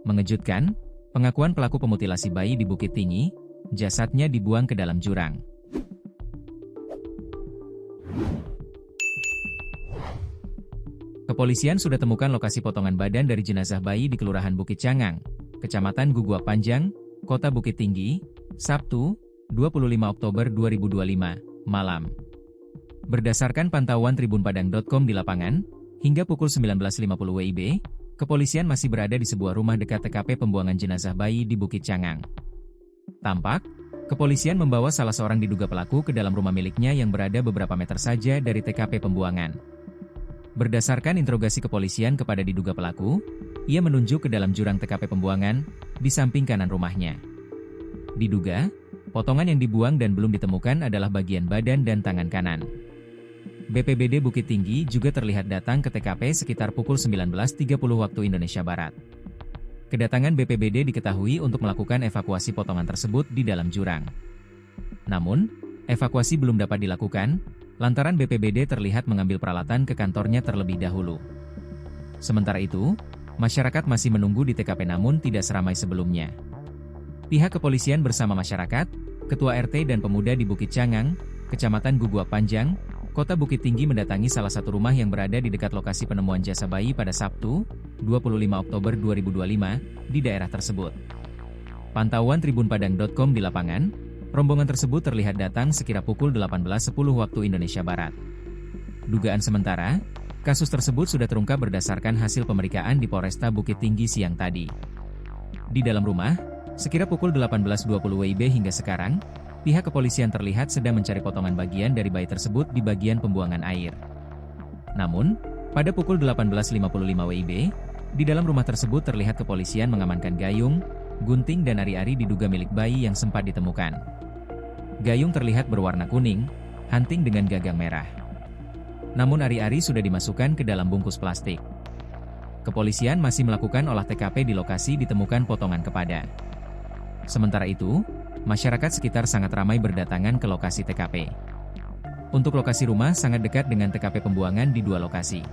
Mengejutkan, pengakuan pelaku pemutilasi bayi di Bukit Tinggi, jasadnya dibuang ke dalam jurang. Kepolisian sudah temukan lokasi potongan badan dari jenazah bayi di Kelurahan Bukit Cangang, Kecamatan Guguak Panjang, Kota Bukit Tinggi, Sabtu, 25 Oktober 2025, malam. Berdasarkan pantauan tribunpadang.com di lapangan, hingga pukul 19.50 WIB, kepolisian masih berada di sebuah rumah dekat TKP pembuangan jenazah bayi di Bukit Cangang. Tampak, kepolisian membawa salah seorang diduga pelaku ke dalam rumah miliknya yang berada beberapa meter saja dari TKP pembuangan. Berdasarkan interogasi kepolisian kepada diduga pelaku, ia menunjuk ke dalam jurang TKP pembuangan, di samping kanan rumahnya. Diduga, potongan yang dibuang dan belum ditemukan adalah bagian badan dan tangan kanan. BPBD Bukit Tinggi juga terlihat datang ke TKP sekitar pukul 19.30 waktu Indonesia Barat. Kedatangan BPBD diketahui untuk melakukan evakuasi potongan tersebut di dalam jurang. Namun, evakuasi belum dapat dilakukan, lantaran BPBD terlihat mengambil peralatan ke kantornya terlebih dahulu. Sementara itu, masyarakat masih menunggu di TKP namun tidak seramai sebelumnya. Pihak kepolisian bersama masyarakat, Ketua RT dan Pemuda di Bukit Cangang, Kecamatan Guguak Panjang, Kota Bukit Tinggi mendatangi salah satu rumah yang berada di dekat lokasi penemuan jasad bayi pada Sabtu, 25 Oktober 2025, di daerah tersebut. Pantauan tribunpadang.com di lapangan, rombongan tersebut terlihat datang sekira pukul 18.10 waktu Indonesia Barat. Dugaan sementara, kasus tersebut sudah terungkap berdasarkan hasil pemeriksaan di Polresta Bukit Tinggi siang tadi. Di dalam rumah, sekira pukul 18.20 WIB hingga sekarang, pihak kepolisian terlihat sedang mencari potongan bagian dari bayi tersebut di bagian pembuangan air. Namun, pada pukul 18.55 WIB, di dalam rumah tersebut terlihat kepolisian mengamankan gayung, gunting dan ari-ari diduga milik bayi yang sempat ditemukan. Gayung terlihat berwarna kuning, hunting dengan gagang merah. Namun ari-ari sudah dimasukkan ke dalam bungkus plastik. Kepolisian masih melakukan olah TKP di lokasi ditemukan potongan kepada. Sementara itu, masyarakat sekitar sangat ramai berdatangan ke lokasi TKP. Untuk lokasi rumah sangat dekat dengan TKP pembuangan di dua lokasi.